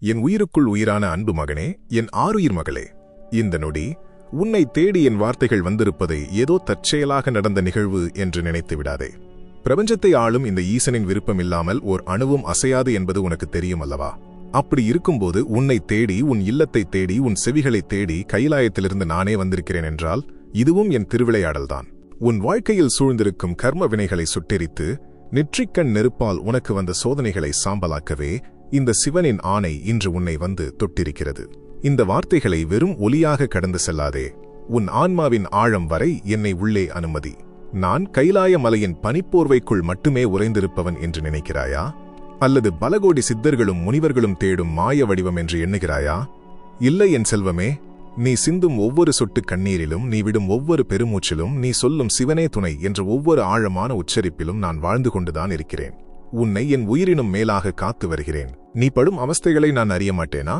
என் உயிருக்குள் உயிரான அன்பு மகனே, என் ஆருயிர் மகளே, இந்த நொடி உன்னை தேடி என் வார்த்தைகள் வந்திருப்பதை ஏதோ தற்செயலாக நடந்த நிகழ்வு என்று நினைத்து விடாதே. பிரபஞ்சத்தை ஆளும் இந்த ஈசனின் விருப்பம் இல்லாமல் ஓர் அணுவும் அசையாது என்பது உனக்கு தெரியும் அல்லவா? அப்படி இருக்கும்போது உன்னை தேடி, உன் இல்லத்தை தேடி, உன் செவிகளை தேடி கைலாயத்திலிருந்து நானே வந்திருக்கிறேன் என்றால் இதுவும் என் திருவிளையாடல்தான். உன் வாழ்க்கையில் சூழ்ந்திருக்கும் கர்ம வினைகளை சுட்டெரித்து நெற்றிக்கண் நெருப்பால் உனக்கு வந்த சோதனைகளை சாம்பலாக்கவே இந்த சிவனின் ஆணை இன்று உன்னை வந்து தொட்டிருக்கிறது. இந்த வார்த்தைகளை வெறும் ஒலியாக கடந்து செல்லாதே. உன் ஆன்மாவின் ஆழம் வரை என்னை உள்ளே அனுமதி. நான் கைலாய மலையின் பனிப்போர்வைக்குள் மட்டுமே உறைந்திருப்பவன் என்று நினைக்கிறாயா? அல்லது பலகோடி சித்தர்களும் முனிவர்களும் தேடும் மாய வடிவம் என்று எண்ணுகிறாயா? இல்லை என் செல்வமே. நீ சிந்தும் ஒவ்வொரு சொட்டு கண்ணீரிலும், நீ விடும் ஒவ்வொரு பெருமூச்சிலும், நீ சொல்லும் சிவனே துணை என்ற ஒவ்வொரு ஆழமான உச்சரிப்பிலும் நான் வாழ்ந்து கொண்டுதான் இருக்கிறேன். உன்னை என் உயிரினும் மேலாக காத்து வருகிறேன். நீ படும் அவஸ்தைகளை நான் அறிய மாட்டேனா?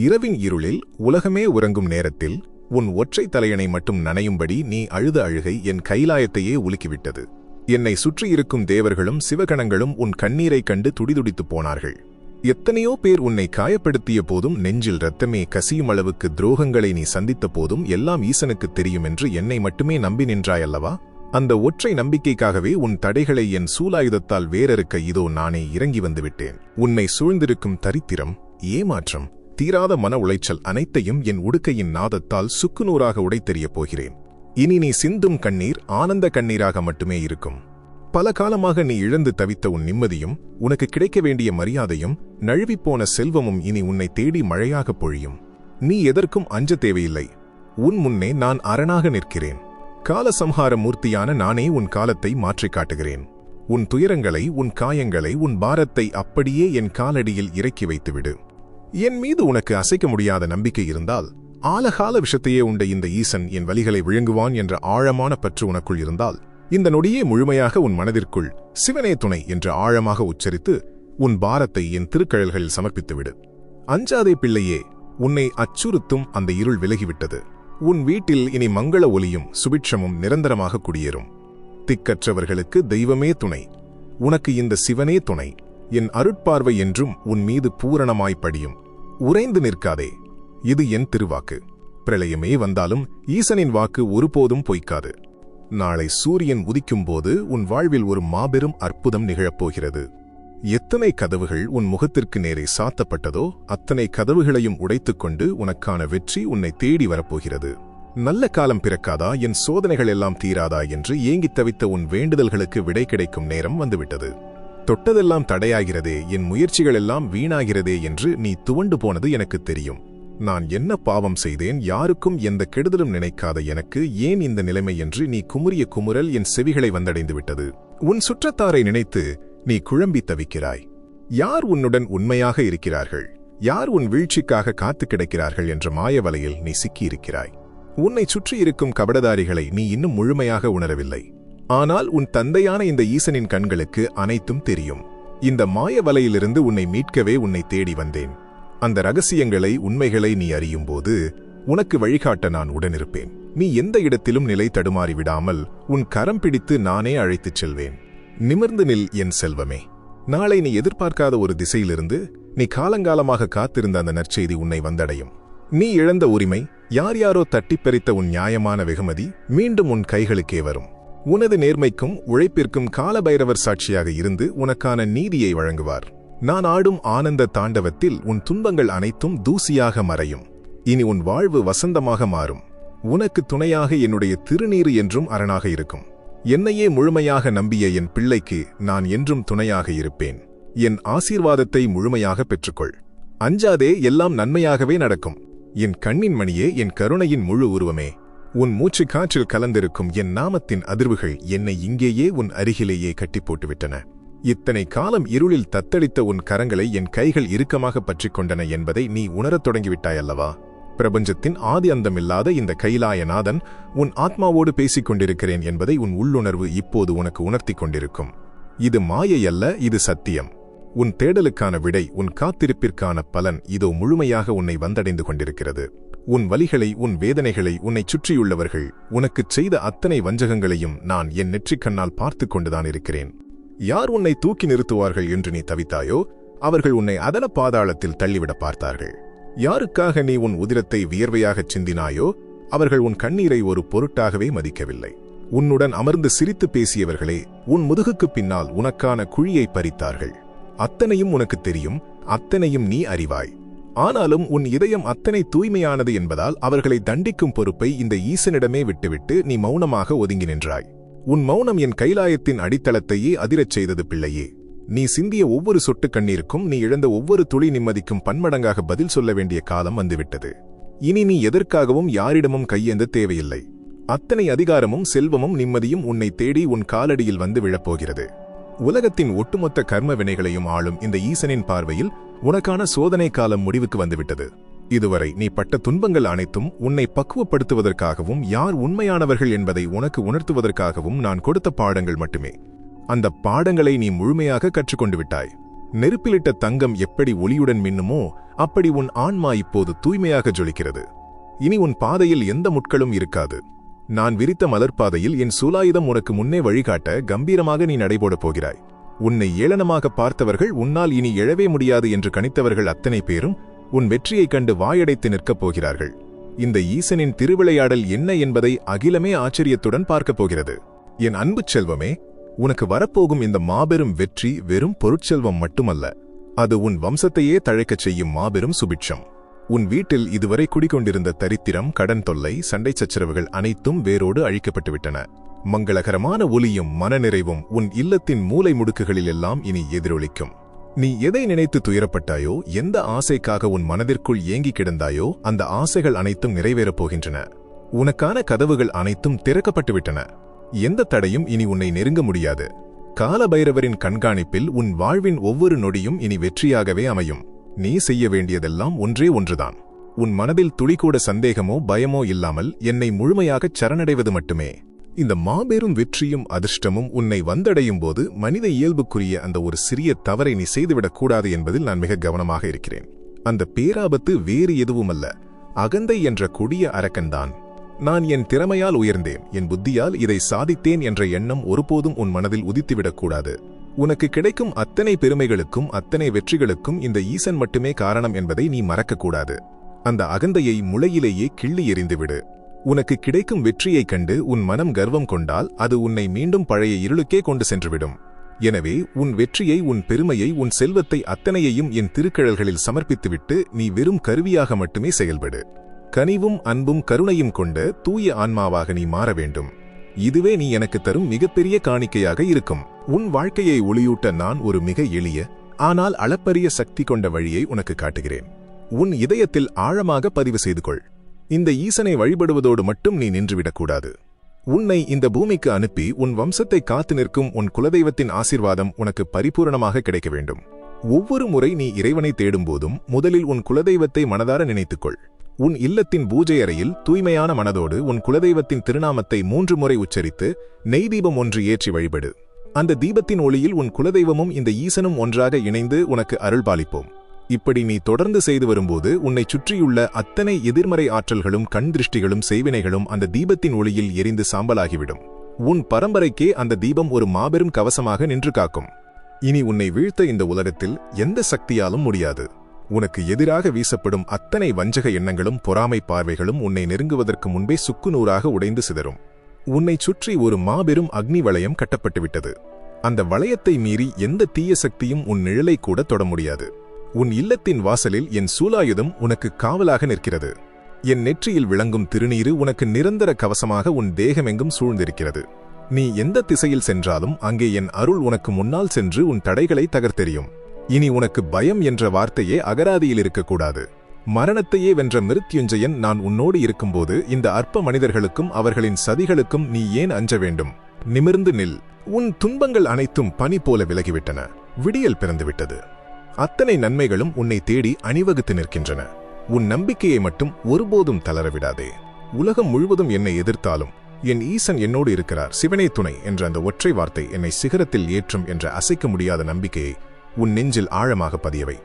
இரவின் இருளில் உலகமே உறங்கும் நேரத்தில் உன் ஒற்றை தலையணை மட்டும் நனையும்படி நீ அழுத அழுகை என் கைலாயத்தையே உலுக்கிவிட்டது. என்னை சுற்றியிருக்கும் தேவர்களும் சிவகணங்களும் உன் கண்ணீரைக் கண்டு துடிதுடித்துப் போனார்கள். எத்தனையோ பேர் உன்னை காயப்படுத்திய போதும், நெஞ்சில் இரத்தமே கசியும் அளவுக்கு துரோகங்களை நீ சந்தித்த போதும் எல்லாம் ஈசனுக்கு தெரியும் என்று என்னை மட்டுமே நம்பி நின்றாயல்லவா? அந்த ஒற்றை நம்பிக்கைக்காகவே உன் தடைகளை என் சூலாயுதத்தால் வேறறுக்க இதோ நானே இறங்கி வந்துவிட்டேன். உன்னை சூழ்ந்திருக்கும் தரித்திரம், ஏமாற்றம், தீராத மன உளைச்சல் அனைத்தையும் என் உடுக்கையின் நாதத்தால் சுக்குநூறாக உடைத்தெறியப் போகிறேன். இனி நீ சிந்தும் கண்ணீர் ஆனந்த கண்ணீராக மட்டுமே இருக்கும். பல காலமாக நீ இழந்து தவித்த உன் நிம்மதியும், உனக்கு கிடைக்க வேண்டிய மரியாதையும், நழுவிப்போன செல்வமும் இனி உன்னை தேடி மழையாக பொழியும். நீ எதற்கும் அஞ்ச தேவையில்லை. உன் முன்னே நான் அரணாக நிற்கிறேன். காலசம்ஹார மூர்த்தியான நானே உன் காலத்தை மாற்றிக் காட்டுகிறேன். உன் துயரங்களை, உன் காயங்களை, உன் பாரத்தை அப்படியே என் காலடியில் இறக்கி வைத்துவிடு. என் மீது உனக்கு அசைக்க முடியாத நம்பிக்கை இருந்தால், ஆலகால விஷத்தையே உண்ட இந்த ஈசன் என் வலிகளை விழுங்குவான் என்ற ஆழமான பற்று உனக்குள் இருந்தால், இந்த நொடியே முழுமையாக உன் மனதிற்குள் சிவனே துணை என்று ஆழமாக உச்சரித்து உன் பாரத்தை என் திருக்கழல்களில் சமர்ப்பித்துவிடு. அஞ்சாதே பிள்ளையே, உன்னை அச்சுறுத்தும் அந்த இருள் விலகிவிட்டது. உன் வீட்டில் இனி மங்கள ஒலியும் சுபிட்சமும் நிரந்தரமாக குடியேறும். திக்கற்றவர்களுக்கு தெய்வமே துணை, உனக்கு இந்த சிவனே துணை. என் அருட்பார்வை என்றும் உன் மீது பூரணமாய் படியும். உறைந்து நிற்காதே, இது என் திருவாக்கு. பிரளயமே வந்தாலும் ஈசனின் வாக்கு ஒருபோதும் பொய்க்காது. நாளை சூரியன் உதிக்கும்போது உன் வாழ்வில் ஒரு மாபெரும் அற்புதம் நிகழப்போகிறது. எத்தனை கதவுகள் உன் முகத்திற்கு நேரே சாத்தப்பட்டதோ அத்தனை கதவுகளையும் உடைத்துக்கொண்டு உனக்கான வெற்றி உன்னை தேடி வரப்போகிறது. நல்ல காலம் பிறக்காதா, என் சோதனைகள் எல்லாம் தீராதா என்று ஏங்கித் தவித்த உன் வேண்டுதல்களுக்கு விடை கிடைக்கும் நேரம் வந்துவிட்டது. தொட்டதெல்லாம் தடையாகிறதே, என் முயற்சிகள் எல்லாம் வீணாகிறதே என்று நீ துவண்டு போனது எனக்கு தெரியும். நான் என்ன பாவம் செய்தேன், யாருக்கும் எந்த கெடுதலும் நினைக்காத எனக்கு ஏன் இந்த நிலைமை என்று நீ குமுறிய குமுறல் என் செவிகளை வந்தடைந்து விட்டது. உன் சுற்றத்தாரை நினைத்து நீ குழம்பி தவிக்கிறாய். யார் உன்னுடன் உண்மையாக இருக்கிறார்கள், யார் உன் வீழ்ச்சிக்காக காத்து கிடக்கிறார்கள் என்ற மாயவலையில் நீ சிக்கியிருக்கிறாய். உன்னை சுற்றியிருக்கும் கபடதாரிகளை நீ இன்னும் முழுமையாக உணரவில்லை. ஆனால் உன் தந்தையான இந்த ஈசனின் கண்களுக்கு அனைத்தும் தெரியும். இந்த மாயவலையிலிருந்து உன்னை மீட்கவே உன்னை தேடி வந்தேன். அந்த ரகசியங்களை, உண்மைகளை நீ அறியும்போது உனக்கு வழிகாட்ட நான் உடனிருப்பேன். நீ எந்த இடத்திலும் நிலை தடுமாறி விடாமல் உன் கரம் பிடித்து நானே அழைத்துச் செல்வேன். நிமிர்ந்து நில் என் செல்வமே. நாளை நீ எதிர்பார்க்காத ஒரு திசையிலிருந்து நீ காலங்காலமாக காத்திருந்த அந்த நற்செய்தி உன்னை வந்தடையும். நீ இழந்த உரிமை, யார் யாரோ தட்டிப்பறித்த உன் நியாயமான வெகுமதி மீண்டும் உன் கைகளுக்கே வரும். உனது நேர்மைக்கும் உழைப்பிற்கும் காலபைரவர் சாட்சியாக இருந்து உனக்கான நீதியை வழங்குவார். நான் ஆடும் ஆனந்த தாண்டவத்தில் உன் துன்பங்கள் அனைத்தும் தூசியாக மறையும். இனி உன் வாழ்வு வசந்தமாக மாறும். உனக்கு துணையாக என்னுடைய திருநீறு என்றும் அரணாக இருக்கும். என்னையே முழுமையாக நம்பிய என் பிள்ளைக்கு நான் என்றும் துணையாக இருப்பேன். என் ஆசீர்வாதத்தை முழுமையாக பெற்றுக்கொள். அஞ்சாதே, எல்லாம் நன்மையாகவே நடக்கும். என் கண்ணின் மணியே, என் கருணையின் முழு உருவமே, உன் மூச்சு காற்றில் கலந்திருக்கும் என் நாமத்தின் அதிர்வுகள் என்னை இங்கேயே உன் அருகிலேயே கட்டி போட்டுவிட்டன. இத்தனை காலம் இருளில் தத்தளித்த உன் கரங்களை என் கைகள் இறுக்கமாக பற்றிக் கொண்டன என்பதை நீ உணரத் தொடங்கிவிட்டாயல்லவா? பிரபஞ்சத்தின் ஆதி அந்தமில்லாத இந்த கைலாயநாதன் உன் ஆத்மாவோடு பேசிக் கொண்டிருக்கிறேன் என்பதை உன் உள்ளுணர்வு இப்போது உனக்கு உணர்த்தி கொண்டிருக்கும். இது மாயை அல்ல, இது சத்தியம். உன் தேடலுக்கான விடை, உன் காத்திருப்பிற்கான பலன் இதோ முழுமையாக உன்னை வந்தடைந்து கொண்டிருக்கிறது. உன் வலிகளை, உன் வேதனைகளை, உன்னை சுற்றியுள்ளவர்கள் உனக்குச் செய்த அத்தனை வஞ்சகங்களையும் நான் என் நெற்றிக்கண்ணால் பார்த்து கொண்டுதான் இருக்கிறேன். யார் உன்னை தூக்கி நிறுத்துவார்கள் என்று நீ தவித்தாயோ அவர்கள் உன்னை அதல பாதாளத்தில் தள்ளிவிட பார்த்தார்கள். யாருக்காக நீ உன் உதிரத்தை வியர்வையாகச் சிந்தினாயோ அவர்கள் உன் கண்ணீரை ஒரு பொருட்டாகவே மதிக்கவில்லை. உன்னுடன் அமர்ந்து சிரித்து பேசியவர்களே உன் முதுகுக்குப் பின்னால் உனக்கான குழியை பறித்தார்கள். அத்தனையும் உனக்கு தெரியும், அத்தனையும் நீ அறிவாய். ஆனாலும் உன் இதயம் அத்தனை தூய்மையானது என்பதால் அவர்களை தண்டிக்கும் பொறுப்பை இந்த ஈசனிடமே விட்டுவிட்டு நீ மௌனமாக ஒதுங்கி நின்றாய். உன் மௌனம் என் கைலாயத்தின் அடித்தளத்தையே அதிரச் செய்தது பிள்ளையே. நீ சிந்திய ஒவ்வொரு சொட்டு கண்ணீருக்கும், நீ இழந்த ஒவ்வொரு துளி நிம்மதிக்கும் பன்மடங்காக பதில் சொல்ல வேண்டிய காலம் வந்துவிட்டது. இனி நீ எதற்காகவும் யாரிடமும் கையேந்த தேவையில்லை. அத்தனை அதிகாரமும் செல்வமும் நிம்மதியும் உன்னை தேடி உன் காலடியில் வந்து விழப்போகிறது. உலகத்தின் ஒட்டுமொத்த கர்ம வினைகளையும் ஆளும் இந்த ஈசனின் பார்வையில் உனக்கான சோதனை காலம் முடிவுக்கு வந்துவிட்டது. இதுவரை நீ பட்ட துன்பங்கள் அனைத்தும் உன்னை பக்குவப்படுத்துவதற்காகவும் யார் உண்மையானவர்கள் என்பதை உனக்கு உணர்த்துவதற்காகவும் நான் கொடுத்த பாடங்கள் மட்டுமே. அந்த பாடங்களை நீ முழுமையாக கற்றுக்கொண்டு விட்டாய். நெருப்பிலிட்ட தங்கம் எப்படி ஒளியுடன் மின்னுமோ அப்படி உன் ஆன்மா இப்போது தூய்மையாக ஜொலிக்கிறது. இனி உன் பாதையில் எந்த முட்களும் இருக்காது. நான் விரித்த மலர்பாதையில் என் சூலாயுதம் உனக்கு முன்னே வழிகாட்ட கம்பீரமாக நீ நடைபோடப் போகிறாய். உன்னை ஏளனமாக பார்த்தவர்கள், உன்னால் இனி எழவே முடியாது என்று கணித்தவர்கள் அத்தனை பேரும் உன் வெற்றியைக் கண்டு வாயடைத்து நிற்கப் போகிறார்கள். இந்த ஈசனின் திருவிளையாடல் என்ன என்பதை அகிலமே ஆச்சரியத்துடன் பார்க்கப் போகிறது. என் அன்பு செல்வமே, உனக்கு வரப்போகும் இந்த மாபெரும் வெற்றி வெறும் பொருட்செல்வம் மட்டுமல்ல, அது உன் வம்சத்தையே தழைக்கச் செய்யும் மாபெரும் சுபிட்சம். உன் வீட்டில் இதுவரை குடிகொண்டிருந்த தரித்திரம், கடன் தொல்லை, சண்டை சச்சரவுகள் அனைத்தும் வேரோடு அழிக்கப்பட்டுவிட்டன. மங்களகரமான ஒலியும் மனநிறைவும் உன் இல்லத்தின் மூலை முடுக்குகளிலெல்லாம் இனி எதிரொலிக்கும். நீ எதை நினைத்து துயரப்பட்டாயோ, எந்த ஆசைக்காக உன் மனதிற்குள் ஏங்கி கிடந்தாயோ அந்த ஆசைகள் அனைத்தும் நிறைவேறப் போகின்றன. உனக்கான கதவுகள் அனைத்தும் திறக்கப்பட்டுவிட்டன. எந்த தடையும் இனி உன்னை நெருங்க முடியாது. காலபைரவரின் கண்காணிப்பில் உன் வாழ்வின் ஒவ்வொரு நொடியும் இனி வெற்றியாகவே அமையும். நீ செய்ய வேண்டியதெல்லாம் ஒன்றே ஒன்றுதான். உன் மனதில் துளிக்கூட சந்தேகமோ பயமோ இல்லாமல் என்னை முழுமையாகச் சரணடைவது மட்டுமே. இந்த மாபெரும் வெற்றியும் அதிர்ஷ்டமும் உன்னை வந்தடையும் போது மனித இயல்புக்குரிய அந்த ஒரு சிறிய தவறை நீ செய்துவிடக்கூடாது என்பதில் நான் மிக கவனமாக இருக்கிறேன். அந்த பேராபத்து வேறு எதுவுமல்ல, அகந்தை என்ற கொடிய அரக்கன்தான். நான் என் திறமையால் உயர்ந்தேன், என் புத்தியால் இதை சாதித்தேன் என்ற எண்ணம் ஒருபோதும் உன் மனதில் உதித்துவிடக்கூடாது. உனக்கு கிடைக்கும் அத்தனை பெருமைகளுக்கும் அத்தனை வெற்றிகளுக்கும் இந்த ஈசன் மட்டுமே காரணம் என்பதை நீ மறக்கக்கூடாது. அந்த அகந்தையை முளையிலேயே கிள்ளி எறிந்துவிடு. உனக்கு கிடைக்கும் வெற்றியைக் கண்டு உன் மனம் கர்வம் கொண்டால் அது உன்னை மீண்டும் பழைய இருளுக்கே கொண்டு சென்றுவிடும். எனவே உன் வெற்றியை, உன் பெருமையை, உன் செல்வத்தை அத்தனையையும் என் திருக்கழல்களில் சமர்ப்பித்துவிட்டு நீ வெறும் கருவியாக மட்டுமே செயல்படு. கனிவும் அன்பும் கருணையும் கொண்ட தூய ஆன்மாவாக நீ மாற வேண்டும். இதுவே நீ எனக்கு தரும் மிகப்பெரிய காணிக்கையாக இருக்கும். உன் வாழ்க்கையை ஒளியூட்ட நான் ஒரு மிக எளிய ஆனால் அளப்பரிய சக்தி கொண்ட வழியை உனக்கு காட்டுகிறேன். உன் இதயத்தில் ஆழமாக பதிவு செய்து கொள். இந்த ஈசனை வழிபடுவதோடு மட்டும் நீ நின்றுவிடக்கூடாது. உன்னை இந்த பூமிக்கு அனுப்பி உன் வம்சத்தை காத்து நிற்கும் உன் குலதெய்வத்தின் ஆசீர்வாதம் உனக்கு பரிபூரணமாக கிடைக்க வேண்டும். ஒவ்வொரு முறை நீ இறைவனை தேடும்போதும் முதலில் உன் குலதெய்வத்தை மனதார நினைத்துக்கொள். உன் இல்லத்தின் பூஜை அறையில் தூய்மையான மனதோடு உன் குலதெய்வத்தின் திருநாமத்தை 3 முறை உச்சரித்து நெய் தீபம் ஒன்று ஏற்றி வழிபடு. அந்த தீபத்தின் ஒளியில் உன் குலதெய்வமும் இந்த ஈசனும் ஒன்றாக இணைந்து உனக்கு அருள் பாலிப்போம். இப்படி நீ தொடர்ந்து செய்து வரும்போது உன்னை சுற்றியுள்ள அத்தனை எதிர்மறை ஆற்றல்களும் கண் திருஷ்டிகளும் செய்வினைகளும் அந்த தீபத்தின் ஒளியில் எரிந்து சாம்பலாகிவிடும். உன் பரம்பரைக்கே அந்த தீபம் ஒரு மாபெரும் கவசமாக நின்று காக்கும். இனி உன்னை வீழ்த்த இந்த உலகத்தில் எந்த சக்தியாலும் முடியாது. உனக்கு எதிராக வீசப்படும் அத்தனை வஞ்சக எண்ணங்களும் பொறாமை பார்வைகளும் உன்னை நெருங்குவதற்கு முன்பே சுக்குநூறாக உடைந்து சிதறும். உன்னை சுற்றி ஒரு மாபெரும் அக்னி வளையம் கட்டப்பட்டுவிட்டது. அந்த வளையத்தை மீறி எந்த தீய சக்தியும் உன் நிழலை கூட தொட முடியாது. உன் இல்லத்தின் வாசலில் என் சூலாயுதம் உனக்கு காவலாக நிற்கிறது. என் நெற்றியில் விளங்கும் திருநீறு உனக்கு நிரந்தர கவசமாக உன் தேகமெங்கும் சூழ்ந்திருக்கிறது. நீ எந்த திசையில் சென்றாலும் அங்கே என் அருள் உனக்கு முன்னால் சென்று உன் தடைகளை தகர்த்தெறியும். இனி உனக்கு பயம் என்ற வார்த்தையே அகராதியில் இருக்கக்கூடாது. மரணத்தையே வென்ற மிருத்யுஞ்சயன் நான் உன்னோடு இருக்கும்போது இந்த அற்ப மனிதர்களுக்கும் அவர்களின் சதிகளுக்கும் நீ ஏன் அஞ்ச வேண்டும்? நிமிர்ந்து நில். உன் துன்பங்கள் அனைத்தும் பனி போல விலகிவிட்டன. விடியல் பிறந்துவிட்டது. அத்தனை நன்மைகளும் உன்னை தேடி அணிவகுத்து நிற்கின்றன. உன் நம்பிக்கையை மட்டும் ஒருபோதும் தளரவிடாதே. உலகம் முழுவதும் என்னை எதிர்த்தாலும் என் ஈசன் என்னோடு இருக்கிறார், சிவனே துணை என்ற அந்த ஒற்றை வார்த்தை என்னை சிகரத்தில் ஏற்றும் என்ற அசைக்க முடியாத நம்பிக்கையை உன் நெஞ்சில் ஆழமாக பதியவை.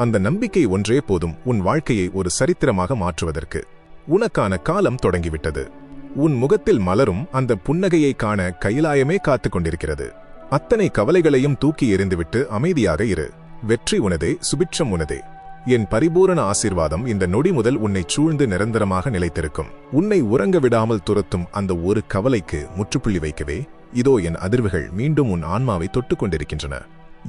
அந்த நம்பிக்கை ஒன்றே போதும் உன் வாழ்க்கையை ஒரு சரித்திரமாக மாற்றுவதற்கு. உனக்கான காலம் தொடங்கிவிட்டது. உன் முகத்தில் மலரும் அந்த புன்னகையை காண கைலாயமே காத்துக் கொண்டிருக்கிறது. அத்தனை கவலைகளையும் தூக்கி எறிந்துவிட்டு அமைதியாக இரு. வெற்றி உனதே, சுபிட்சம் உனதே. என் பரிபூரண ஆசீர்வாதம் இந்த நொடி முதல் உன்னை சூழ்ந்து நிரந்தரமாக நிலைத்திருக்கும். உன்னை உறங்க விடாமல் துரத்தும் அந்த ஒரு கவலைக்கு முற்றுப்புள்ளி வைக்கவே இதோ என் அதிர்வுகள் மீண்டும் உன் ஆன்மாவை தொட்டுக் கொண்டிருக்கின்றன.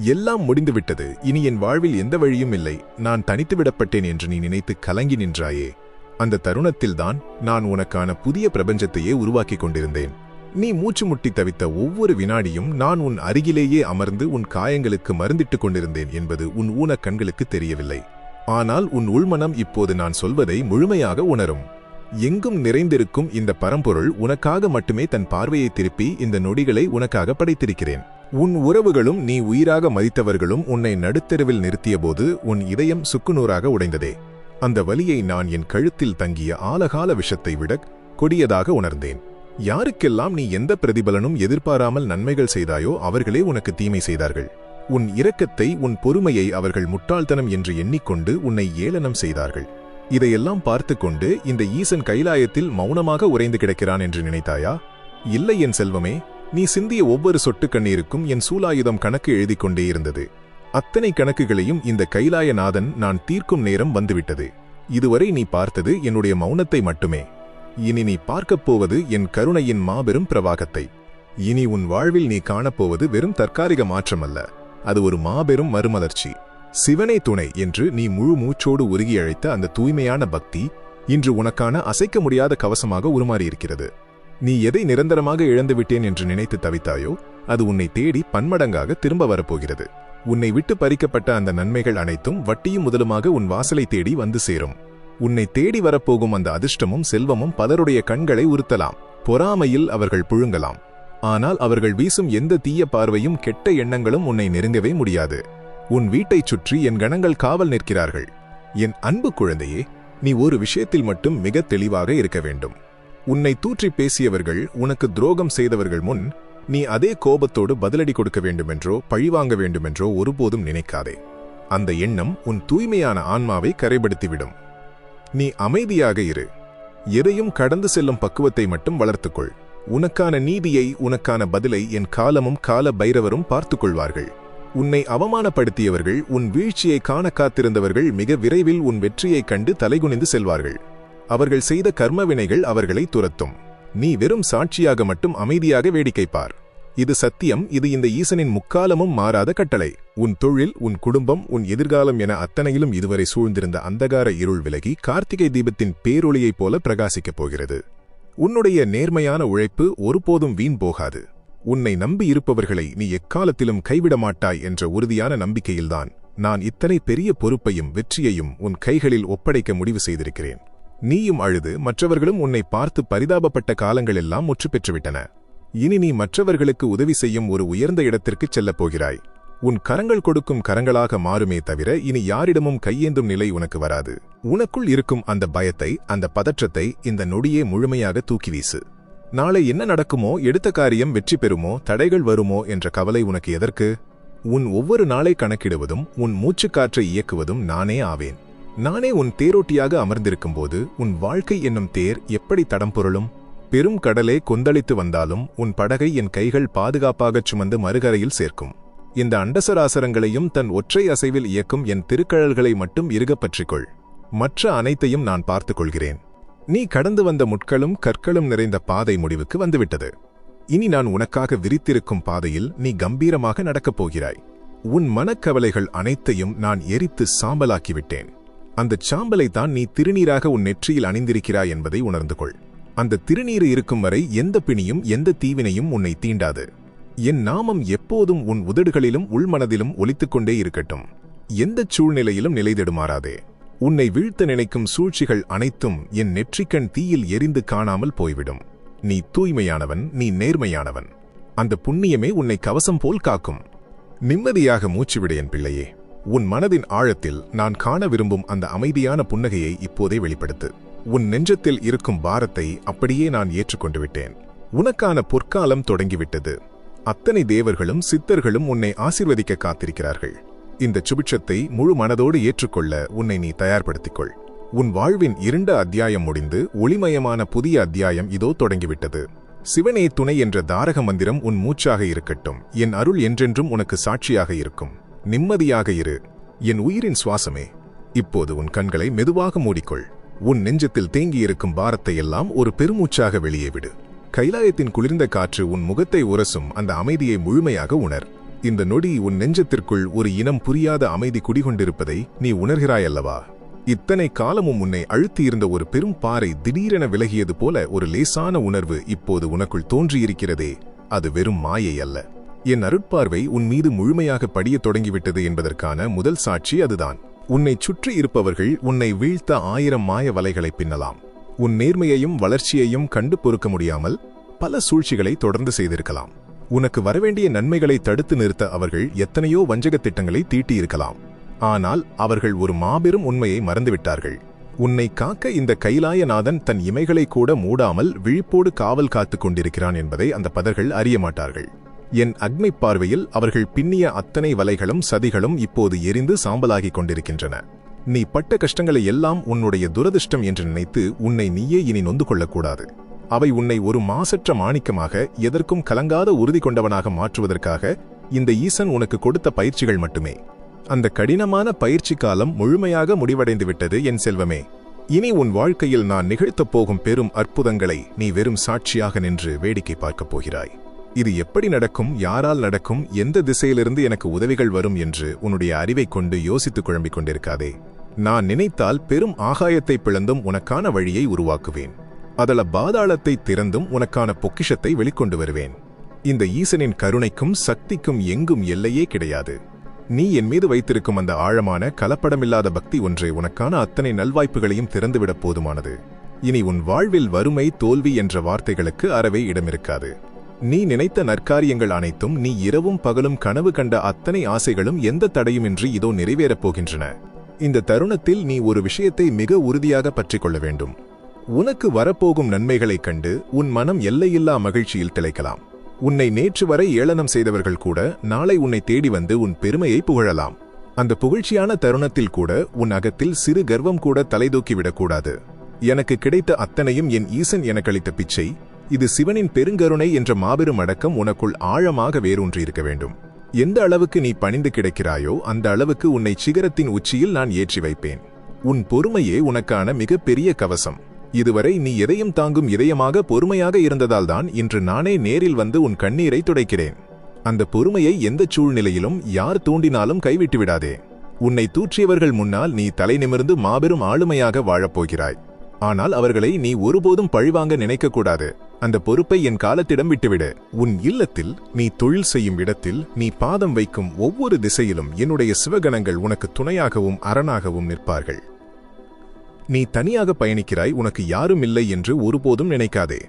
எல்லாம் முடிந்துவிட்டது, இனி என் வாழ்வில் எந்த வழியும் இல்லை, நான் தனித்து விடப்பட்டேன் என்று நீ நினைத்து கலங்கி நின்றாயே. அந்த தருணத்தில்தான் நான் உனக்கான புதிய பிரபஞ்சத்தையே உருவாக்கிக் கொண்டிருந்தேன். நீ மூச்சு முட்டி தவித்த ஒவ்வொரு வினாடியும் நான் உன் அருகிலேயே அமர்ந்து உன் காயங்களுக்கு மருந்திட்டுக் கொண்டிருந்தேன் என்பது உன் ஊனக் கண்களுக்கு தெரியவில்லை. ஆனால் உன் உள்மனம் இப்போது நான் சொல்வதை முழுமையாக உணரும். எங்கும் நிறைந்திருக்கும் இந்த பரம்பொருள் உனக்காக மட்டுமே தன் பார்வையை திருப்பி இந்த நொடிகளை உனக்காக படைத்திருக்கிறேன். உன் உறவுகளும் நீ உயிராக மதித்தவர்களும் உன்னை நடுத்தெருவில் நிறுத்தியபோது உன் இதயம் சுக்குநூறாக உடைந்ததே. அந்த வலியை நான் என் கழுத்தில் தங்கிய ஆலகால விஷத்தை விட கொடியதாக உணர்ந்தேன். யாருக்கெல்லாம் நீ எந்த பிரதிபலனும் எதிர்பாராமல் நன்மைகள் செய்தாயோ அவர்களே உனக்கு தீமை செய்தார்கள். உன் இரக்கத்தை, உன் பொறுமையை அவர்கள் முட்டாள்தனம் என்று எண்ணிக்கொண்டு உன்னை ஏளனம் செய்தார்கள். இதையெல்லாம் பார்த்து கொண்டு இந்த ஈசன் கைலாயத்தில் மௌனமாக உறைந்து கிடக்கிறான் என்று நினைத்தாயா? இல்லை என் செல்வமே, நீ சிந்திய ஒவ்வொரு சொட்டு கண்ணீருக்கும் என் சூலாயுதம் கணக்கு எழுதிக் கொண்டே இருந்தது. அத்தனை கணக்குகளையும் இந்த கைலாயநாதன் நான் தீர்க்கும் நேரம் வந்துவிட்டது. இதுவரை நீ பார்த்தது என்னுடைய மௌனத்தை மட்டுமே. இனி நீ பார்க்கப் போவது என் கருணையின் மாபெரும் பிரவாகத்தை. இனி உன் வாழ்வில் நீ காணப்போவது வெறும் தற்காலிக மாற்றமல்ல, அது ஒரு மாபெரும் மறுமலர்ச்சி. சிவனே துணை என்று நீ முழு மூச்சோடு உருகி அழைத்த அந்த தூய்மையான பக்தி இன்று உனக்கான அசைக்க முடியாத கவசமாக உருமாறியிருக்கிறது. நீ எதை நிரந்தரமாக இழந்துவிட்டேன் என்று நினைத்து தவித்தாயோ அது உன்னை தேடி பன்மடங்காக திரும்ப வரப்போகிறது. உன்னை விட்டு பறிக்கப்பட்ட அந்த நன்மைகள் அனைத்தும் வட்டியும் முதலுமாக உன் வாசலை தேடி வந்து சேரும். உன்னை தேடி வரப்போகும் அந்த அதிர்ஷ்டமும் செல்வமும் பலருடைய கண்களை உறுத்தலாம், பொறாமையில் அவர்கள் புழுங்கலாம். ஆனால் அவர்கள் வீசும் எந்த தீய பார்வையும் கெட்ட எண்ணங்களும் உன்னை நெருங்கவே முடியாது. உன் வீட்டைச் சுற்றி என் கணங்கள் காவல் நிற்கிறார்கள். என் அன்பு குழந்தையே, நீ ஒரு விஷயத்தில் மட்டும் மிக தெளிவாக இருக்க வேண்டும். உன்னை தூற்றி பேசியவர்கள், உனக்கு துரோகம் செய்தவர்கள் முன் நீ அதே கோபத்தோடு பதிலடி கொடுக்க வேண்டுமென்றோ பழிவாங்க வேண்டுமென்றோ ஒருபோதும் நினைக்காதே. அந்த எண்ணம் உன் தூய்மையான ஆன்மாவை கரைபடுத்திவிடும். நீ அமைதியாக இரு. எதையும் கடந்து செல்லும் பக்குவத்தை மட்டும் வளர்த்துக்கொள். உனக்கான நீதியை, உனக்கான பதிலை என் காலமும் கால பைரவரும் பார்த்துக் கொள்வார்கள். உன்னை அவமானப்படுத்தியவர்கள், உன் வீழ்ச்சியை காண காத்திருந்தவர்கள் மிக விரைவில் உன் வெற்றியைக் கண்டு தலைகுனிந்து செல்வார்கள். அவர்கள் செய்த கர்மவினைகள் அவர்களை துரத்தும். நீ வெறும் சாட்சியாக மட்டும் அமைதியாக வேடிக்கை பார். இது சத்தியம். இது இந்த ஈசனின் முக்காலமும் மாறாத கட்டளை. உன் தொழில், உன் குடும்பம், உன் எதிர்காலம் என அத்தனையிலும் இதுவரை சூழ்ந்திருந்த அந்தகார இருள் விலகி கார்த்திகை தீபத்தின் பேரொளியைப் போல பிரகாசிக்கப் போகிறது. உன்னுடைய நேர்மையான உழைப்பு ஒருபோதும் வீண் போகாது. உன்னை நம்பி இருப்பவர்களை நீ எக்காலத்திலும் கைவிட மாட்டாய் என்ற உறுதியான நம்பிக்கையில்தான் நான் இத்தனை பெரிய பொறுப்பையும் வெற்றியையும் உன் கைகளில் ஒப்படைக்க முடிவு செய்திருக்கிறேன். நீயும் அழுது மற்றவர்களும் உன்னை பார்த்து பரிதாபப்பட்ட காலங்களெல்லாம் முற்று பெற்றுவிட்டன. இனி நீ மற்றவர்களுக்கு உதவி செய்யும் ஒரு உயர்ந்த இடத்திற்குச் செல்லப் போகிறாய். உன் கரங்கள் கொடுக்கும் கரங்களாக மாறுமே தவிர இனி யாரிடமும் கையேந்தும் நிலை உனக்கு வராது. உனக்குள் இருக்கும் அந்த பயத்தை, அந்த பதற்றத்தை இந்த நொடியே முழுமையாக தூக்கி வீசு. நாளை என்ன நடக்குமோ, எடுத்த காரியம் வெற்றி பெறுமோ, தடைகள் வருமோ என்ற கவலை உனக்கு எதற்கு? உன் ஒவ்வொரு நாளை கணக்கிடுவதும், உன் மூச்சுக்காற்றை இயக்குவதும் நானே ஆவேன். நானே உன் தேரோட்டியாக அமர்ந்திருக்கும் போது உன் வாழ்க்கை என்னும் தேர் எப்படி தடம் புரளும்? பெரும் கடலே கொந்தளித்து வந்தாலும் உன் படகை என் கைகள் பாதுகாப்பாகச் சுமந்து மறுகரையில் சேர்க்கும். இந்த அண்டசராசரங்களையும் தன் ஒற்றை அசைவில் இயக்கும் என் திருக்கழல்களை மட்டும் இறுகப் பற்றிக்கொள். மற்ற அனைத்தையும் நான் பார்த்துக் கொள்கிறேன். நீ கடந்து வந்த முட்களும் கற்களும் நிறைந்த பாதை முடிவுக்கு வந்துவிட்டது. இனி நான் உனக்காக விரித்திருக்கும் பாதையில் நீ கம்பீரமாக நடக்கப் போகிறாய். உன் மனக்கவலைகள் அனைத்தையும் நான் எரித்து சாம்பலாக்கிவிட்டேன். அந்தச் சாம்பலைத்தான் நீ திருநீராக உன் நெற்றியில் அணிந்திருக்கிறாய் என்பதை உணர்ந்து கொள். அந்த திருநீர் இருக்கும் வரை எந்த பிணியும் எந்த தீவினையும் உன்னை தீண்டாது. என் நாமம் எப்போதும் உன் உதடுகளிலும் உள்மனதிலும் ஒலித்துக் கொண்டே இருக்கட்டும். எந்தச் சூழ்நிலையிலும் நிலைதெடுமாறாதே. உன்னை வீழ்த்த நினைக்கும் சூழ்ச்சிகள் அனைத்தும் என் நெற்றிக்கண் தீயில் எரிந்து காணாமல் போய்விடும். நீ தூய்மையானவன், நீ நேர்மையானவன். அந்த புண்ணியமே உன்னை கவசம் போல் காக்கும். நிம்மதியாக மூச்சுவிடு என் பிள்ளையே. உன் மனதின் ஆழத்தில் நான் காண விரும்பும் அந்த அமைதியான புன்னகையை இப்போதே வெளிப்படுத்து. உன் நெஞ்சத்தில் இருக்கும் பாரத்தை அப்படியே நான் ஏற்றுக்கொண்டு விட்டேன். உனக்கான பொற்காலம் தொடங்கிவிட்டது. அத்தனை தேவர்களும் சித்தர்களும் உன்னை ஆசீர்வதிக்க காத்திருக்கிறார்கள். இந்த சுபிட்சத்தை முழு மனதோடு ஏற்றுக்கொள்ள உன்னை நீ தயார்படுத்திக்கொள். உன் வாழ்வின் இருண்ட அத்தியாயம் முடிந்து ஒளிமயமான புதிய அத்தியாயம் இதோ தொடங்கிவிட்டது. சிவனே துணை என்ற தாரக மந்திரம் உன் மூச்சாக இருக்கட்டும். என் அருள் என்றென்றும் உனக்கு சாட்சியாக இருக்கும். நிம்மதியாக இரு. என் உயிரின் சுவாசமே, இப்போது உன் கண்களை மெதுவாக மூடிக்கொள். உன் நெஞ்சத்தில் தேங்கியிருக்கும் பாரத்தை எல்லாம் ஒரு பெருமூச்சாக வெளியே விடு. கைலாயத்தின் குளிர்ந்த காற்று உன் முகத்தை உரசும் அந்த அமைதியை முழுமையாக உணர். இந்த நொடி உன் நெஞ்சத்திற்குள் ஒரு இனம் புரியாத அமைதி குடிகொண்டிருப்பதை நீ உணர்கிறாயல்லவா? இத்தனை காலமும் உன்னை அழுத்தியிருந்த ஒரு பெரும் பாறை திடீரென விலகியது போல ஒரு லேசான உணர்வு இப்போது உனக்குள் தோன்றியிருக்கிறதே, அது வெறும் மாயை அல்ல. என் அருட்பார்வை உன் மீது முழுமையாக படியத் தொடங்கிவிட்டது என்பதற்கான முதல் சாட்சி அதுதான். உன்னை சுற்றி இருப்பவர்கள் உன்னை வீழ்த்த 1000 மாய வலைகளை பின்னலாம். உன் நேர்மையையும் வளர்ச்சியையும் கண்டு பொறுக்க முடியாமல் பல சூழ்ச்சிகளை தொடர்ந்து செய்திருக்கலாம். உனக்கு வரவேண்டிய நன்மைகளை தடுத்து நிறுத்த அவர்கள் எத்தனையோ வஞ்சகத் திட்டங்களை தீட்டியிருக்கலாம். ஆனால் அவர்கள் ஒரு மாபெரும் உண்மையை மறந்துவிட்டார்கள். உன்னை காக்க இந்த கைலாயநாதன் தன் இமைகளை கூட மூடாமல் விழிப்போடு காவல் காத்துக் கொண்டிருக்கிறான் என்பதை அந்த பதர்கள் அறிய மாட்டார்கள். என் அக்னி பார்வையில் அவர்கள் பின்னிய அத்தனை வலைகளும் சதிகளும் இப்போது எரிந்து சாம்பலாகிக் கொண்டிருக்கின்றன. நீ பட்ட கஷ்டங்களை எல்லாம் உன்னுடைய துரதிர்ஷ்டம் என்று நினைத்து உன்னை நீயே இனி நொந்து கொள்ளக்கூடாது. அவை உன்னை ஒரு மாசற்ற மாணிக்கமாக, எதற்கும் கலங்காத உறுதி கொண்டவனாக மாற்றுவதற்காக இந்த ஈசன் உனக்கு கொடுத்த பயிற்சிகள் மட்டுமே. அந்த கடினமான பயிற்சி காலம் முழுமையாக முடிவடைந்துவிட்டது என் செல்வமே. இனி உன் வாழ்க்கையில் நான் நிகழ்த்தப் போகும் பெரும் அற்புதங்களை நீ வெறும் சாட்சியாக நின்று வேடிக்கை பார்க்கப் போகிறாய். இது எப்படி நடக்கும், யாரால் நடக்கும், எந்த திசையிலிருந்து எனக்கு உதவிகள் வரும் என்று உன்னுடைய அறிவைக் கொண்டு யோசித்து குழம்பிக் கொண்டிருக்காதே. நான் நினைத்தால் பெரும் ஆகாயத்தை பிளந்தும் உனக்கான வழியை உருவாக்குவேன். அதல பாதாளத்தை திறந்தும் உனக்கான பொக்கிஷத்தை வெளிக்கொண்டு வருவேன். இந்த ஈசனின் கருணைக்கும் சக்திக்கும் எங்கும் எல்லையே கிடையாது. நீ என் மீது வைத்திருக்கும் அந்த ஆழமான கலப்படமில்லாத பக்தி ஒன்றே உனக்கான அத்தனை நல்வாய்ப்புகளையும் திறந்துவிடப் போதுமானது. இனி உன் வாழ்வில் வறுமை, தோல்வி என்ற வார்த்தைகளுக்கு அறவே இடமிருக்காது. நீ நினைத்த நற்காரியங்கள் அனைத்தும், நீ இரவும் பகலும் கனவு கண்ட அத்தனை ஆசைகளும் எந்த தடையுமின்றி இதோ நிறைவேறப் போகின்றன. இந்த தருணத்தில் நீ ஒரு விஷயத்தை மிக உறுதியாக பற்றிக் கொள்ள வேண்டும். உனக்கு வரப்போகும் நன்மைகளைக் கண்டு உன் மனம் எல்லையில்லா மகிழ்ச்சியில் திளைக்கலாம். உன்னை நேற்று வரை ஏளனம் செய்தவர்கள் கூட நாளை உன்னை தேடி வந்து உன் பெருமையை புகழலாம். அந்த புகழ்ச்சியான தருணத்தில் கூட உன் அகத்தில் சிறு கர்வம் கூட தலைதூக்கிவிடக்கூடாது. எனக்கு கிடைத்த அத்தனையும் என் ஈசன் எனக்களித்த பிச்சை. இது சிவனின் பெருங்கருணை என்ற மாபெரும் அடக்கம் உனக்குள் ஆழமாக வேரூன்றியிருக்க வேண்டும். எந்த அளவுக்கு நீ பணிந்து கிடக்கிறாயோ அந்த அளவுக்கு உன்னை சிகரத்தின் உச்சியில் நான் ஏற்றி வைப்பேன். உன் பொறுமையே உனக்கான மிகப்பெரிய கவசம். இதுவரை நீ எதையும் தாங்கும் இதயமாக பொறுமையாக இருந்ததால்தான் இன்று நானே நேரில் வந்து உன் கண்ணீரை துடைக்கிறேன். அந்த பொறுமையை எந்த சூழ்நிலையிலும் யார் தூண்டினாலும் கைவிட்டு விடாதே. உன்னை தூற்றியவர்கள் முன்னால் நீ தலை நிமிர்ந்து மாபெரும் ஆளுமையாக வாழப்போகிறாய். ஆனால் அவர்களை நீ ஒருபோதும் பழிவாங்க நினைக்கக்கூடாது. அந்த பொறுப்பை என் காலத்திடம் விட்டுவிடு. உன் இல்லத்தில், நீ தொழில் செய்யும் இடத்தில், நீ பாதம் வைக்கும் ஒவ்வொரு திசையிலும் என்னுடைய சிவகணங்கள் உனக்கு துணையாகவும் அரணாகவும் நிற்பார்கள். நீ தனியாக பயணிக்கிறாய், உனக்கு யாரும் இல்லை என்று ஒருபோதும் நினைக்காதே.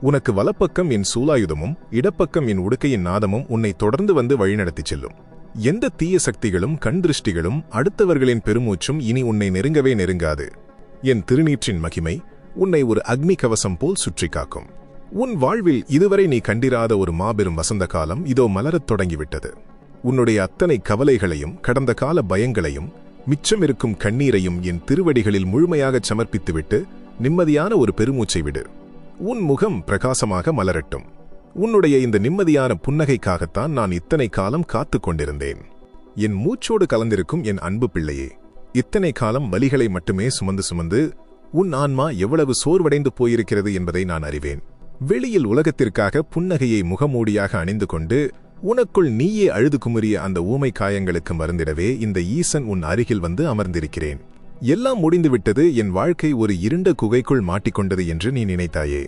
உனக்கு வலப்பக்கம் என் சூலாயுதமும் இடப்பக்கம் என் உடுக்கையின் நாதமும் உன்னை தொடர்ந்து வந்து வழிநடத்திச் செல்லும். எந்த தீய சக்திகளும் கண் திருஷ்டிகளும் அடுத்தவர்களின் பெருமூச்சும் இனி உன்னை நெருங்கவே நெருங்காது. என் திருநீற்றின் மகிமை உன்னை ஒரு அக்னி கவசம் போல் சுற்றி காக்கும். உன் வாழ்வில் இதுவரை நீ கண்டிராத ஒரு மாபெரும் வசந்த காலம் இதோ மலரத் தொடங்கிவிட்டது. உன்னுடைய அத்தனை கவலைகளையும் கடந்த கால பயங்களையும் மிச்சமிருக்கும் கண்ணீரையும் என் திருவடிகளில் முழுமையாகச் சமர்ப்பித்துவிட்டு நிம்மதியான ஒரு பெருமூச்சை விடு. உன் முகம் பிரகாசமாக மலரட்டும். உன்னுடைய இந்த நிம்மதியான புன்னகைக்காகத்தான் நான் இத்தனை காலம் காத்துக் கொண்டிருந்தேன். என் மூச்சோடு கலந்திருக்கும் என் அன்பு பிள்ளையே, இத்தனை காலம் வலிகளை மட்டுமே சுமந்து சுமந்து உன் ஆன்மா எவ்வளவு சோர்வடைந்து போயிருக்கிறது என்பதை நான் அறிவேன். வெளியில் உலகத்திற்காக புன்னகையை முகமூடியாக அணிந்து கொண்டு உனக்குள் நீயே அழுது குமுறிய அந்த ஊமை காயங்களுக்கு மருந்திடவே இந்த ஈசன் உன் அருகில் வந்து அமர்ந்திருக்கிறேன். எல்லாம் முடிந்துவிட்டது, என் வாழ்க்கை ஒரு இருண்ட குகைக்குள் மாட்டிக்கொண்டது என்று நீ நினைத்தாயே.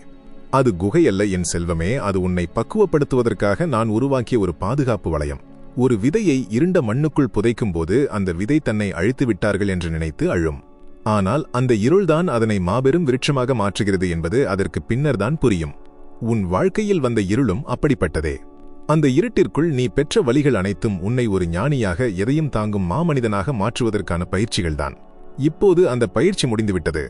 அது குகையல்ல என் செல்வமே, அது உன்னை பக்குவப்படுத்துவதற்காக நான் உருவாக்கிய ஒரு பாதுகாப்பு வளையம். ஒரு விதையை இருண்ட மண்ணுக்குள் புதைக்கும் போது அந்த விதை தன்னை அழித்து விட்டார்கள் என்று நினைத்து அழும். ஆனால் அந்த இருள்தான் அதனை மாபெரும் விருட்சமாக மாற்றுகிறது என்பது அதற்கு பின்னர்தான் புரியும். உன் வாழ்க்கையில் வந்த இருளும் அப்படிப்பட்டதே. அந்த இருட்டிற்குள் நீ பெற்ற வழிகள் அனைத்தும் உன்னை ஒரு ஞானியாக, எதையும் தாங்கும் மாமனிதனாக மாற்றுவதற்கான பயிற்சிகள்தான். இப்போது அந்த பயிற்சி முடிந்துவிட்டது.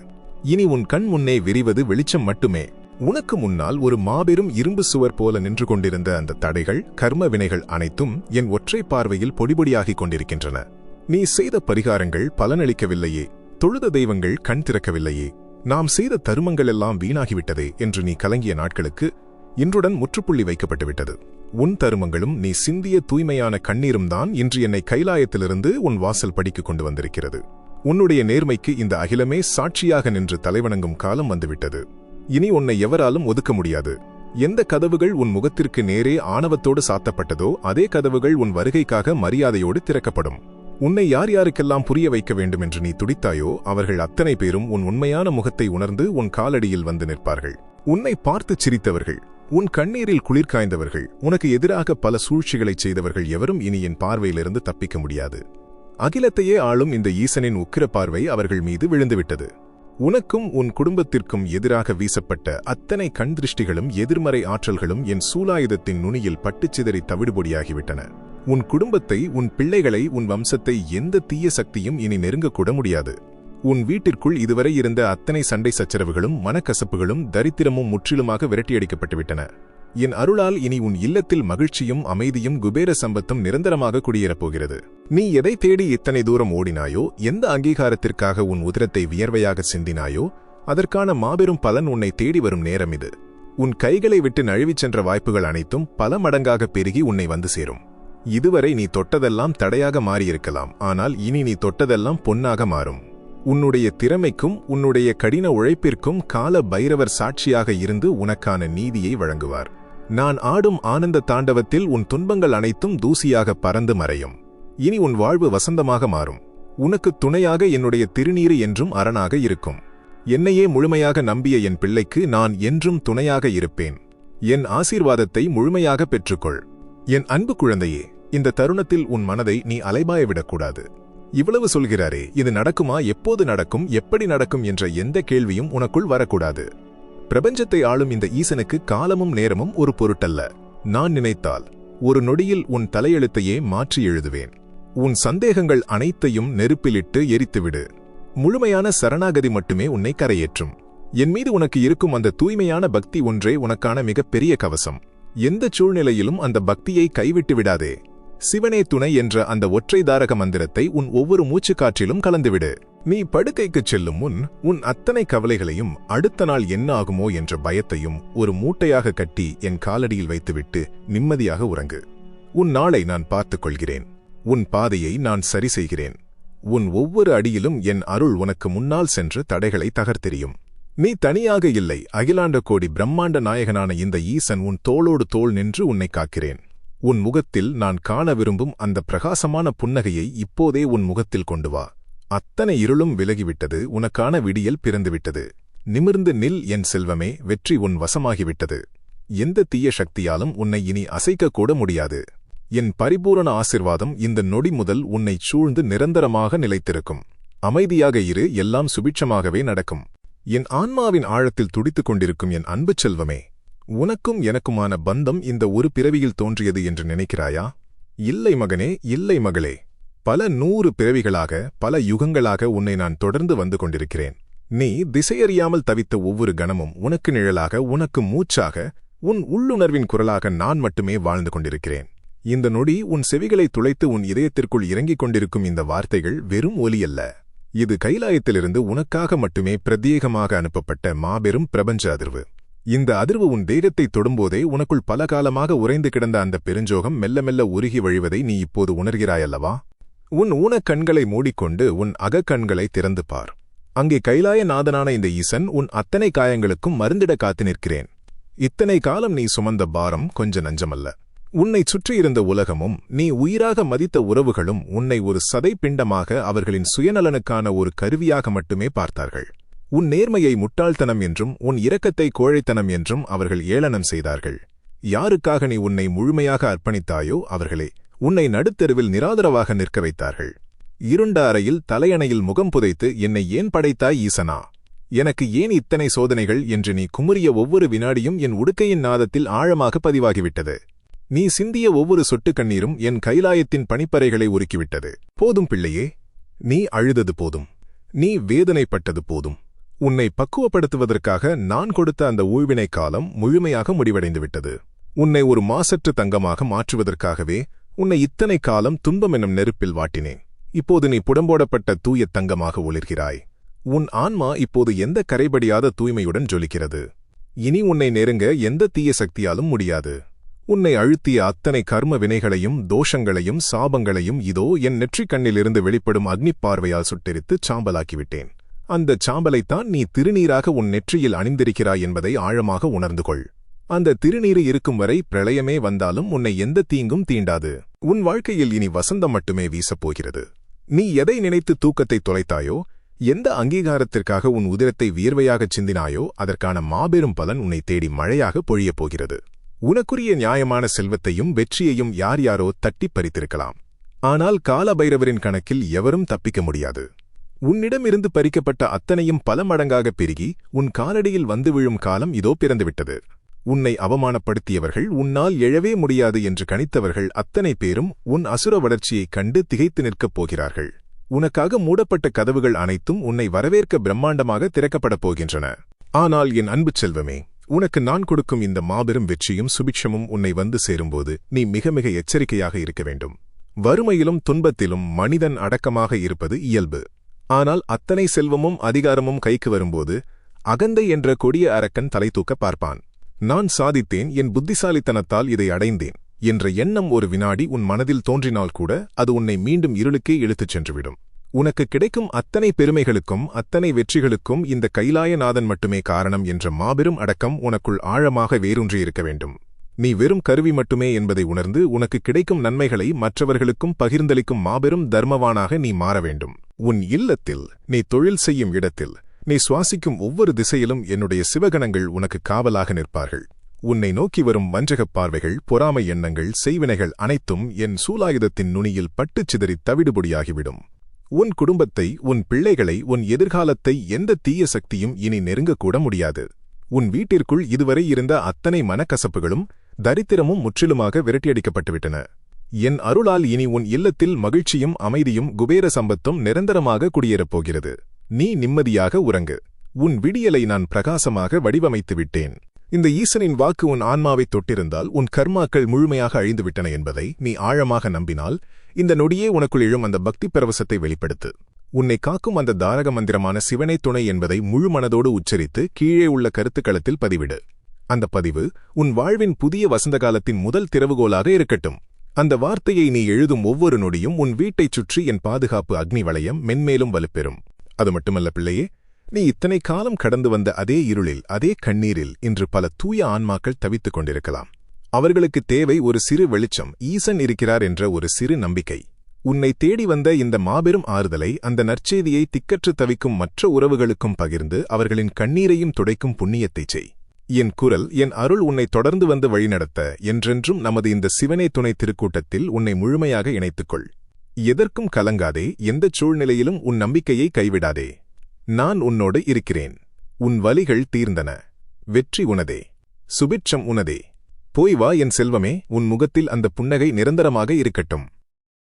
இனி உன் கண் முன்னே விரிவது வெளிச்சம் மட்டுமே. உனக்கு முன்னால் ஒரு மாபெரும் இரும்பு சுவர் போல நின்று கொண்டிருந்த அந்த தடைகள், கர்ம வினைகள் அனைத்தும் என் ஒற்றை பார்வையில் பொடிபொடியாகிக் கொண்டிருக்கின்றன. நீ செய்த பரிகாரங்கள் பலனளிக்கவில்லையே, தொழுத தெய்வங்கள் கண் திறக்கவில்லையே, நாம் செய்த தருமங்கள் எல்லாம் வீணாகிவிட்டதே என்று நீ கலங்கிய நாட்களுக்கு இன்றுடன் முற்றுப்புள்ளி வைக்கப்பட்டுவிட்டது. உன் தருமங்களும் நீ சிந்திய தூய்மையான கண்ணீரும் தான் இன்று என்னை கைலாயத்திலிருந்து உன் வாசல் படிக்கு கொண்டு வந்திருக்கிறது. உன்னுடைய நேர்மைக்கு இந்த அகிலமே சாட்சியாக நின்று தலைவணங்கும் காலம் வந்துவிட்டது. இனி உன்னை எவராலும் ஒதுக்க முடியாது. எந்த கதவுகள் உன் முகத்திற்கு நேரே ஆணவத்தோடு சாத்தப்பட்டதோ அதே கதவுகள் உன் வருகைக்காக மரியாதையோடு திறக்கப்படும். உன்னை யார் யாருக்கெல்லாம் புரிய வைக்க வேண்டும் என்று நீ துடித்தாயோ அவர்கள் அத்தனை பேரும் உன் உண்மையான முகத்தை உணர்ந்து உன் காலடியில் வந்து நிற்பார்கள். உன்னை பார்த்துச் சிரித்தவர்கள், உன் கண்ணீரில் குளிர் காய்ந்தவர்கள், உனக்கு எதிராக பல சூழ்ச்சிகளைச் செய்தவர்கள் எவரும் இனி என் பார்வையிலிருந்து தப்பிக்க முடியாது. அகிலத்தையே ஆளும் இந்த ஈசனின் உக்கிர பார்வை அவர்கள் மீது விழுந்துவிட்டது. உனக்கும் உன் குடும்பத்திற்கும் எதிராக வீசப்பட்ட அத்தனை கண் திருஷ்டிகளும் எதிர்மறை ஆற்றல்களும் என் சூலாயுதத்தின் நுனியில் பட்டுச்சிதறி தவிடுபொடியாகிவிட்டன. உன் குடும்பத்தை, உன் பிள்ளைகளை, உன் வம்சத்தை எந்த தீய சக்தியும் இனி நெருங்கக்கூட முடியாது. உன் வீட்டிற்குள் இதுவரை இருந்த அத்தனை சண்டை சச்சரவுகளும் மனக்கசப்புகளும் தரித்திரமும் முற்றிலுமாக விரட்டியடிக்கப்பட்டுவிட்டன. என் அருளால் இனி உன் இல்லத்தில் மகிழ்ச்சியும் அமைதியும் குபேர சம்பத்தும் நிரந்தரமாக குடியேறப்போகிறது. நீ எதை தேடி இத்தனை தூரம் ஓடினாயோ, எந்த அங்கீகாரத்திற்காக உன் உதிரத்தை வியர்வையாக சிந்தினாயோ, அதற்கான மாபெரும் பலன் உன்னை தேடி வரும் நேரம் இது. உன் கைகளை விட்டு நழுவிச் சென்ற வாய்ப்புகள் அனைத்தும் பல மடங்காக பெருகி உன்னை வந்து சேரும். இதுவரை நீ தொட்டதெல்லாம் தடையாக மாறியிருக்கலாம், ஆனால் இனி நீ தொட்டதெல்லாம் பொன்னாக மாறும். உன்னுடைய திறமைக்கும் உன்னுடைய கடின உழைப்பிற்கும் கால பைரவர் சாட்சியாக இருந்து உனக்கான நீதியை வழங்குவார். நான் ஆடும் ஆனந்த தாண்டவத்தில் உன் துன்பங்கள் அனைத்தும் தூசியாக பறந்து மறையும். இனி உன் வாழ்வு வசந்தமாக மாறும். உனக்கு துணையாக என்னுடைய திருநீறு என்றும் அரணாக இருக்கும். என்னையே முழுமையாக நம்பிய என் பிள்ளைக்கு நான் என்றும் துணையாக இருப்பேன். என் ஆசீர்வாதத்தை முழுமையாக பெற்றுக்கொள். என் அன்பு குழந்தையே, இந்த தருணத்தில் உன் மனதை நீ அலைபாயவிடக்கூடாது. இவ்வளவு சொல்கிறாரே, இது நடக்குமா, எப்போது நடக்கும், எப்படி நடக்கும் என்ற எந்த கேள்வியும் உனக்குள் வரக்கூடாது. பிரபஞ்சத்தை ஆளும் இந்த ஈசனுக்கு காலமும் நேரமும் ஒரு பொருட்டல்ல. நான் நினைத்தால் ஒரு நொடியில் உன் தலையெழுத்தையே மாற்றி எழுதுவேன். உன் சந்தேகங்கள் அனைத்தையும் நெருப்பிலிட்டு எரித்துவிடு. முழுமையான சரணாகதி மட்டுமே உன்னை கரையேற்றும். என் மீது உனக்கு இருக்கும் அந்த தூய்மையான பக்தி ஒன்றே உனக்கான மிகப்பெரிய கவசம். எந்த சூழ்நிலையிலும் அந்த பக்தியை கைவிட்டு விடாதே. சிவனே துணை என்ற அந்த ஒற்றை தாரக மந்திரத்தை உன் ஒவ்வொரு மூச்சுக்காற்றிலும் கலந்துவிடு. நீ படுக்கைக்குச் செல்லும் முன் உன் அத்தனை கவலைகளையும் அடுத்த நாள் என்ன ஆகுமோ என்ற பயத்தையும் ஒரு மூட்டையாக கட்டி என் காலடியில் வைத்துவிட்டு நிம்மதியாக உறங்கு. உன் நாளை நான் பார்த்துக் கொள்கிறேன். உன் பாதையை நான் சரி செய்கிறேன். உன் ஒவ்வொரு அடியிலும் என் அருள் உனக்கு முன்னால் சென்று தடைகளை தகர்த்தெறியும். நீ தனியாக இல்லை. அகிலாண்ட கோடி பிரம்மாண்ட நாயகனான இந்த ஈசன் உன் தோளோடு தோள் நின்று உன்னை காக்கிறேன். உன் முகத்தில் நான் காண விரும்பும் அந்த பிரகாசமான புன்னகையை இப்போதே உன் முகத்தில் கொண்டு வா. அத்தனை இருளும் விலகிவிட்டது. உனக்கான விடியல் பிறந்துவிட்டது. நிமிர்ந்து நில் என் செல்வமே. வெற்றி உன் வசமாகிவிட்டது. எந்த தீய சக்தியாலும் உன்னை இனி அசைக்கக்கூட முடியாது. என் பரிபூரண ஆசிர்வாதம் இந்த நொடி முதல் உன்னை சூழ்ந்து நிரந்தரமாக நிலைத்திருக்கும். அமைதியாக இரு, எல்லாம் சுபிட்சமாகவே நடக்கும். என் ஆன்மாவின் ஆழத்தில் துடித்துக் கொண்டிருக்கும் என் அன்பு செல்வமே, உனக்கும் எனக்குமான பந்தம் இந்த ஒரு பிறவியில் தோன்றியது என்று நினைக்கிறாயா? இல்லை மகனே, இல்லை மகளே. பல 100 பிறவிகளாக, பல யுகங்களாக உன்னை நான் தொடர்ந்து வந்து கொண்டிருக்கிறேன். நீ திசையறியாமல் தவித்த ஒவ்வொரு கணமும் உனக்கு நிழலாக, உனக்கு மூச்சாக, உன் உள்ளுணர்வின் குரலாக நான் மட்டுமே வாழ்ந்து கொண்டிருக்கிறேன். இந்த நொடி உன் செவிகளை துளைத்து உன் இதயத்திற்குள் இறங்கிக் கொண்டிருக்கும் இந்த வார்த்தைகள் வெறும் ஒலியல்ல. இது கைலாயத்திலிருந்து உனக்காக மட்டுமே பிரத்யேகமாக அனுப்பப்பட்ட மாபெரும் பிரபஞ்ச அதிர்வு. இந்த அதிர்வு உன் தேகத்தை தொடும்போதே உனக்குள் பல காலமாக உறைந்து கிடந்த அந்த பெருஞ்சோகம் மெல்ல மெல்ல உருகி வழிவதை நீ இப்போது உணர்கிறாயல்லவா? உன் ஊனக்கண்களை மூடிக்கொண்டு உன் அகக்கண்களை திறந்து பார். அங்கே கைலாயநாதனான இந்த ஈசன் உன் அத்தனை காயங்களுக்கும் மருந்திட காத்து நிற்கிறேன். இத்தனை காலம் நீ சுமந்த பாரம் கொஞ்ச நஞ்சமல்ல. உன்னை சுற்றியிருந்த உலகமும் நீ உயிராக மதித்த உறவுகளும் உன்னை ஒரு சதை பிண்டமாக, அவர்களின் சுயநலனுக்கான ஒரு கருவியாக மட்டுமே பார்த்தார்கள். உன் நேர்மையை முட்டாள்தனம் என்றும் உன் இரக்கத்தை கோழைத்தனம் என்றும் அவர்கள் ஏளனம் செய்தார்கள். யாருக்காக நீ உன்னை முழுமையாக அர்ப்பணித்தாயோ அவர்களே உன்னை நடுத்தெருவில் நிராதரவாக நிற்க வைத்தார்கள். இருண்ட அறையில் தலையணையில் முகம் புதைத்து என்னை ஏன் படைத்தாய் ஈசனா, எனக்கு ஏன் இத்தனை சோதனைகள் என்று நீ குமுறிய ஒவ்வொரு வினாடியும் என் உடுக்கையின் நாதத்தில் ஆழமாக பதிவாகிவிட்டது. நீ சிந்திய ஒவ்வொரு சொட்டு கண்ணீரும் என் கைலாயத்தின் பனிப்பறைகளை உருக்கிவிட்டது. போதும் பிள்ளையே, நீ அழுதது போதும். நீ வேதனைப்பட்டது போதும். உன்னை பக்குவப்படுத்துவதற்காக நான் கொடுத்த அந்த ஊழ்வினை காலம் முழுமையாக முடிவடைந்துவிட்டது. உன்னை ஒரு மாசற்று தங்கமாக மாற்றுவதற்காகவே உன்னை இத்தனை காலம் துன்பம் என்னும் நெருப்பில் வாட்டினேன். இப்போது நீ புடம்போடப்பட்ட தூய தங்கமாக ஒளிர்கிறாய். உன் ஆன்மா இப்போது எந்த கரைபடியாத தூய்மையுடன் ஜொலிக்கிறது. இனி உன்னை நெருங்க எந்த தீய சக்தியாலும் முடியாது. உன்னை அழுத்திய அத்தனை கர்ம வினைகளையும் தோஷங்களையும் சாபங்களையும் இதோ என் நெற்றிக் கண்ணிலிருந்து வெளிப்படும் அக்னிப் பார்வையால் சுட்டெரித்து சாம்பலாக்கிவிட்டேன். அந்தச் சாம்பலைத்தான் நீ திருநீராக உன் நெற்றியில் அணிந்திருக்கிறாய் என்பதை ஆழமாக உணர்ந்து கொள். அந்த திருநீறு இருக்கும் வரை பிரளயமே வந்தாலும் உன்னை எந்த தீங்கும் தீண்டாது. உன் வாழ்க்கையில் இனி வசந்தம் மட்டுமே வீசப்போகிறது. நீ எதை நினைத்து தூக்கத்தை தொலைத்தாயோ, எந்த அங்கீகாரத்திற்காக உன் உதிரத்தை வியர்வையாகச் சிந்தினாயோ அதற்கான மாபெரும் பலன் உன்னை தேடி மழையாக பொழியப் போகிறது. உனக்குரிய நியாயமான செல்வத்தையும் வெற்றியையும் யார் யாரோ தட்டிப் பறித்திருக்கலாம். ஆனால் காலபைரவரின் கணக்கில் எவரும் தப்பிக்க முடியாது. உன்னிடமிருந்து பறிக்கப்பட்ட அத்தனையும் பல மடங்காகப் பெருகி உன் காலடியில் வந்து விழும் காலம் இதோ பிறந்துவிட்டது. உன்னை அவமானப்படுத்தியவர்கள், உன்னால் எழவே முடியாது என்று கணித்தவர்கள் அத்தனை பேரும் உன் அசுர வளர்ச்சியைக் கண்டு திகைத்து நிற்கப் போகிறார்கள். உனக்காக மூடப்பட்ட கதவுகள் அனைத்தும் உன்னை வரவேற்க பிரம்மாண்டமாக திறக்கப்படப் போகின்றன. ஆனால் என் அன்பு செல்வமே, உனக்கு நான் கொடுக்கும் இந்த மாபெரும் வெற்றியும் சுபிட்சமும் உன்னை வந்து சேரும்போது நீ மிக மிக எச்சரிக்கையாக இருக்க வேண்டும். வறுமையிலும் துன்பத்திலும் மனிதன் அடக்கமாக இருப்பது இயல்பு. ஆனால் அத்தனை செல்வமும் அதிகாரமும் கைக்கு வரும்போது அகந்தை என்ற கொடிய அரக்கன் தலை தூக்க பார்ப்பான். நான் சாதித்தேன், என் புத்திசாலித்தனத்தால் இதை அடைந்தேன் என்ற எண்ணம் ஒரு வினாடி உன் மனதில் தோன்றினால் கூட அது உன்னை மீண்டும் இருளுக்கே இழுத்துச் சென்றுவிடும். உனக்கு கிடைக்கும் அத்தனை பெருமைகளுக்கும் அத்தனை வெற்றிகளுக்கும் இந்த கைலாயநாதன் மட்டுமே காரணம் என்ற மாபெரும் அடக்கம் உனக்குள் ஆழமாக வேரூன்றியிருக்க வேண்டும். நீ வெறும் கருவி மட்டுமே என்பதை உணர்ந்து உனக்கு கிடைக்கும் நன்மைகளை மற்றவர்களுக்கும் பகிர்ந்தளிக்கும் மாபெரும் தர்மவானாக நீ மாற வேண்டும். உன் இல்லத்தில், நீ தொழில் செய்யும் இடத்தில், நீ சுவாசிக்கும் ஒவ்வொரு திசையிலும் என்னுடைய சிவகணங்கள் உனக்கு காவலாக நிற்பார்கள். உன்னை நோக்கி வரும் வஞ்சகப் பார்வைகள், பொறாமை எண்ணங்கள், செய்வினைகள் அனைத்தும் என் சூலாயுதத்தின் நுனியில் பட்டுச் சிதறித் தவிடுபொடியாகிவிடும். உன் குடும்பத்தை, உன் பிள்ளைகளை, உன் எதிர்காலத்தை எந்த தீய சக்தியும் இனி நெருங்கக்கூட முடியாது. உன் வீட்டிற்குள் இதுவரை இருந்த அத்தனை மனக்கசப்புகளும் தரித்திரமும் முற்றிலுமாக விரட்டியடிக்கப்பட்டுவிட்டன. என் அருளால் இனி உன் இல்லத்தில் மகிழ்ச்சியும் அமைதியும் குபேர சம்பத்தும் நிரந்தரமாக குடியேறப் போகிறது. நீ நிம்மதியாக உறங்கு. உன் விடியலை நான் பிரகாசமாக வடிவமைத்து விட்டேன். இந்த ஈசனின் வாக்கு உன் ஆன்மாவைத் தொட்டிருந்தால் உன் கர்மாக்கள் முழுமையாக அழிந்துவிட்டன என்பதை நீ ஆழமாக நம்பினால் இந்த நொடியே உனக்குள் எழும் அந்த பக்தி பரவசத்தை வெளிப்படுத்து. உன்னை காக்கும் அந்த தாரக மந்திரமான சிவனே துணை என்பதை முழு மனதோடு உச்சரித்து கீழே உள்ள கருத்துக்களத்தில் பதிவிடு. அந்த பதிவு உன் வாழ்வின் புதிய வசந்த காலத்தின் முதல் திறவுகோலாக இருக்கட்டும். அந்த வார்த்தையை நீ எழுதும் ஒவ்வொரு நொடியும் உன் வீட்டைச் சுற்றி என் பாதுகாப்பு அக்னி வளையம் மென்மேலும் வலுப்பெறும். அது மட்டுமல்ல பிள்ளையே, நீ இத்தனை காலம் கடந்து வந்த அதே இருளில், அதே கண்ணீரில் இன்று பல தூய ஆன்மாக்கள் தவித்துக் கொண்டிருக்கலாம். அவர்களுக்கு தேவை ஒரு சிறு வெளிச்சம், ஈசன் இருக்கிறார் என்ற ஒரு சிறு நம்பிக்கை. உன்னை தேடி வந்த இந்த மாபெரும் ஆறுதலை, அந்த நற்செய்தியை திக்கற்று தவிக்கும் மற்ற உறவுகளுக்கும் பகிர்ந்து அவர்களின் கண்ணீரையும் துடைக்கும் புண்ணியத்தைச் செய். என் குரல், என் அருள் உன்னை தொடர்ந்து வந்து வழிநடத்த என்றென்றும் நமது இந்த சிவனே துணை திருக்கூட்டத்தில் உன்னை முழுமையாக இணைத்துக்கொள். எதற்கும் கலங்காதே, எந்தச் சூழ்நிலையிலும் உன் நம்பிக்கையை கைவிடாதே. நான் உன்னோடு இருக்கிறேன். உன் வலிகள் தீர்ந்தன. வெற்றி உனதே, சுபிட்சம் உனதே. போய் வா என் செல்வமே, உன் முகத்தில் அந்த புன்னகை நிரந்தரமாக இருக்கட்டும்.